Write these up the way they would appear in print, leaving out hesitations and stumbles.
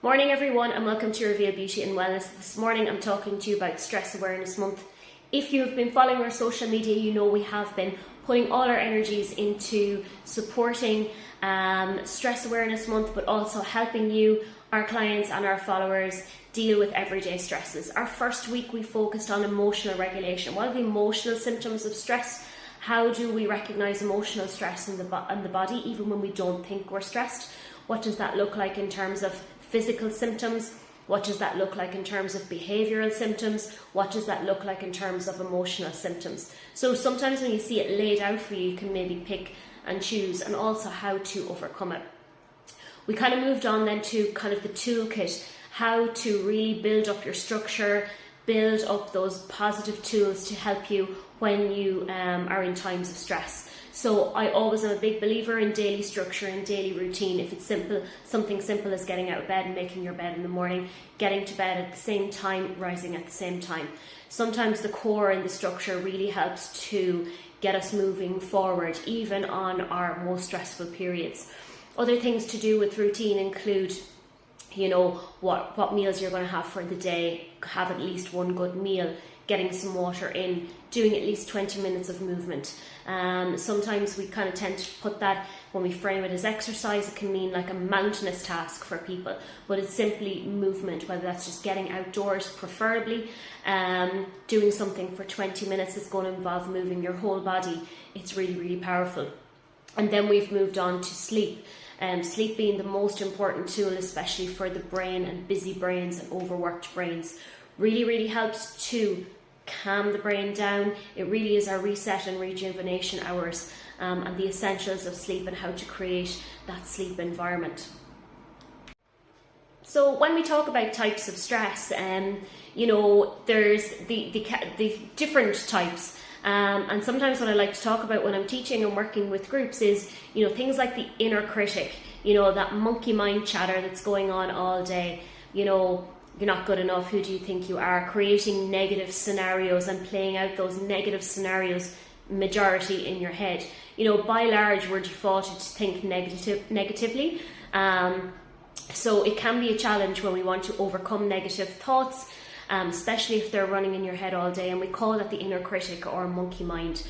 Morning everyone, and welcome to Reveal Beauty and Wellness. This morning I'm talking to you about Stress Awareness Month. If you have been following our social media, you know we have been putting all our energies into supporting Stress Awareness Month, but also helping you, our clients and our followers, deal with everyday stresses. Our first week we focused on emotional regulation. What are the emotional symptoms of stress? How do we recognize emotional stress in the body even when we don't think we're stressed? What does that look like in terms of physical symptoms? What does that look like in terms of behavioral symptoms? What does that look like in terms of emotional symptoms? So sometimes when you see it laid out for you, you can maybe pick and choose, and also how to overcome it. We kind of moved on then to kind of the toolkit, how to really build up your structure, build up those positive tools to help you when you are in times of stress. So I always am a big believer in daily structure and daily routine. If it's simple, something simple as getting out of bed and making your bed in the morning, getting to bed at the same time, rising at the same time. Sometimes the core and the structure really helps to get us moving forward, even on our most stressful periods. Other things to do with routine include, what meals you're going to have for the day, have at least one good meal, getting some water in, doing at least 20 minutes of movement. Sometimes we kind of tend to put that, when we frame it as exercise, it can mean like a mountainous task for people, but it's simply movement, whether that's just getting outdoors, preferably. Doing something for 20 minutes is going to involve moving your whole body. It's really, really powerful. And then we've moved on to sleep. Sleep being the most important tool, especially for the brain and busy brains and overworked brains. Really, really helps to calm the brain down. It really is our reset and rejuvenation hours, and the essentials of sleep and how to create that sleep environment. So when we talk about types of stress, there's the different types. And sometimes what I like to talk about when I'm teaching and working with groups is, things like the inner critic, that monkey mind chatter that's going on all day. You're not good enough, who do you think you are? Creating negative scenarios and playing out those negative scenarios majority in your head. By and large, we're defaulted to think negatively. So it can be a challenge when we want to overcome negative thoughts, especially if they're running in your head all day, and we call that the inner critic or monkey mind.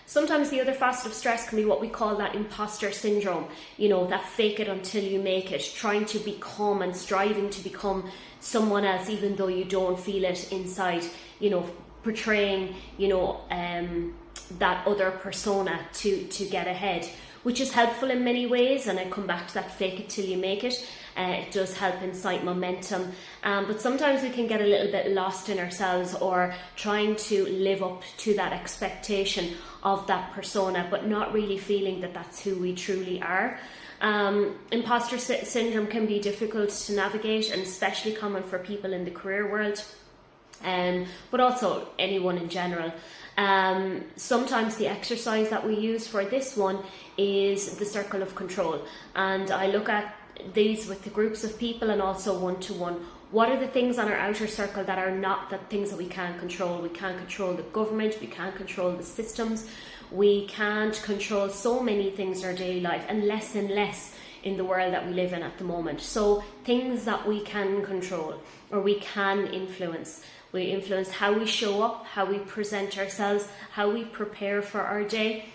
Sometimes the other facet of stress can be what we call that imposter syndrome, that fake it until you make it, trying to become and striving to become someone else even though you don't feel it inside, portraying, that other persona to get ahead, which is helpful in many ways. And I come back to that fake it till you make it. It does help incite momentum, but sometimes we can get a little bit lost in ourselves or trying to live up to that expectation of that persona, but not really feeling that that's who we truly are. Imposter syndrome can be difficult to navigate, and especially common for people in the career world, but also anyone in general. Sometimes the exercise that we use for this one is the circle of control, and I look at these with the groups of people and also one-to-one. What are the things on our outer circle that are not the things that we can't control? We can't control the government, we can't control the systems, we can't control so many things in our daily life, and less in the world that we live in at the moment. So things that we can control or we can influence. We influence how we show up, how we present ourselves, how we prepare for our day,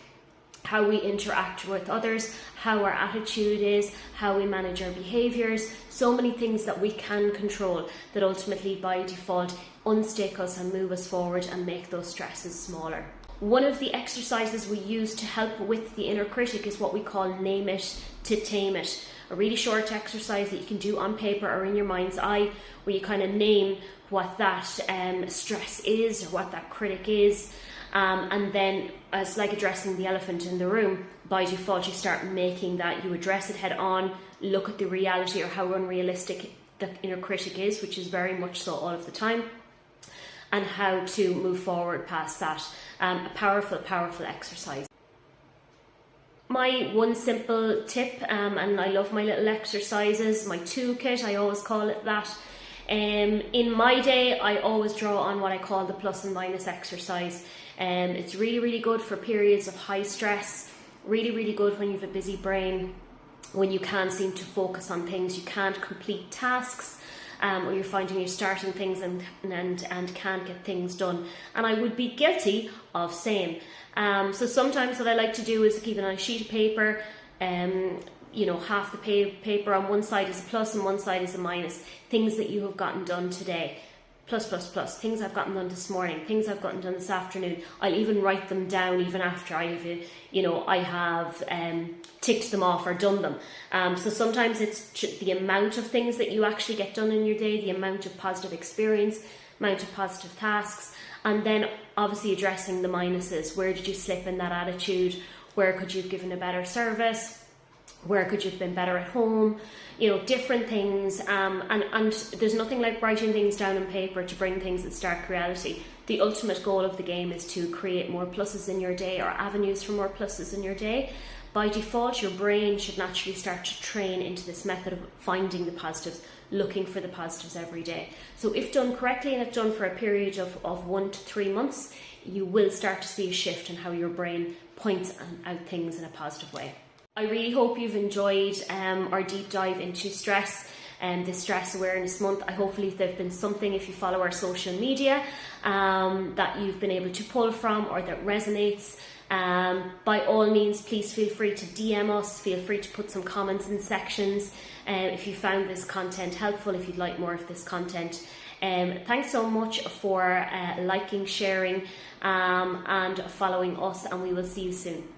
how we interact with others, how our attitude is, how we manage our behaviours. So many things that we can control that ultimately by default unstick us and move us forward and make those stresses smaller. One of the exercises we use to help with the inner critic is what we call name it to tame it. A really short exercise that you can do on paper or in your mind's eye, where you kind of name what that stress is or what that critic is. And then, it's like addressing the elephant in the room. By default, you start making that, you address it head on, look at the reality or how unrealistic the inner critic is, which is very much so all of the time, and how to move forward past that. A powerful, powerful exercise. My one simple tip, and I love my little exercises, my toolkit, I always call it that. In my day, I always draw on what I call the plus and minus exercise. It's really, really good for periods of high stress, really, really good when you have a busy brain, when you can't seem to focus on things, you can't complete tasks, or you're finding you're starting things and can't get things done. And I would be guilty of same. So sometimes what I like to do is keep it on a sheet of paper. Half the paper on one side is a plus and one side is a minus. Things that you have gotten done today. Plus, plus, plus. Things I've gotten done this morning. Things I've gotten done this afternoon. I'll even write them down even after I have ticked them off or done them. So sometimes it's the amount of things that you actually get done in your day, the amount of positive experience, amount of positive tasks, and then obviously addressing the minuses. Where did you slip in that attitude? Where could you have given a better service? Where could you have been better at home? Different things. And there's nothing like writing things down on paper to bring things in stark reality. The ultimate goal of the game is to create more pluses in your day, or avenues for more pluses in your day. By default, your brain should naturally start to train into this method of finding the positives, looking for the positives every day. So if done correctly, and if done for a period of 1 to 3 months, you will start to see a shift in how your brain points out things in a positive way. I really hope you've enjoyed our deep dive into stress and the Stress Awareness Month. Hopefully there's been something, if you follow our social media, that you've been able to pull from or that resonates. By all means, please feel free to DM us, feel free to put some comments in sections if you found this content helpful, if you'd like more of this content. Thanks so much for liking, sharing and following us, and we will see you soon.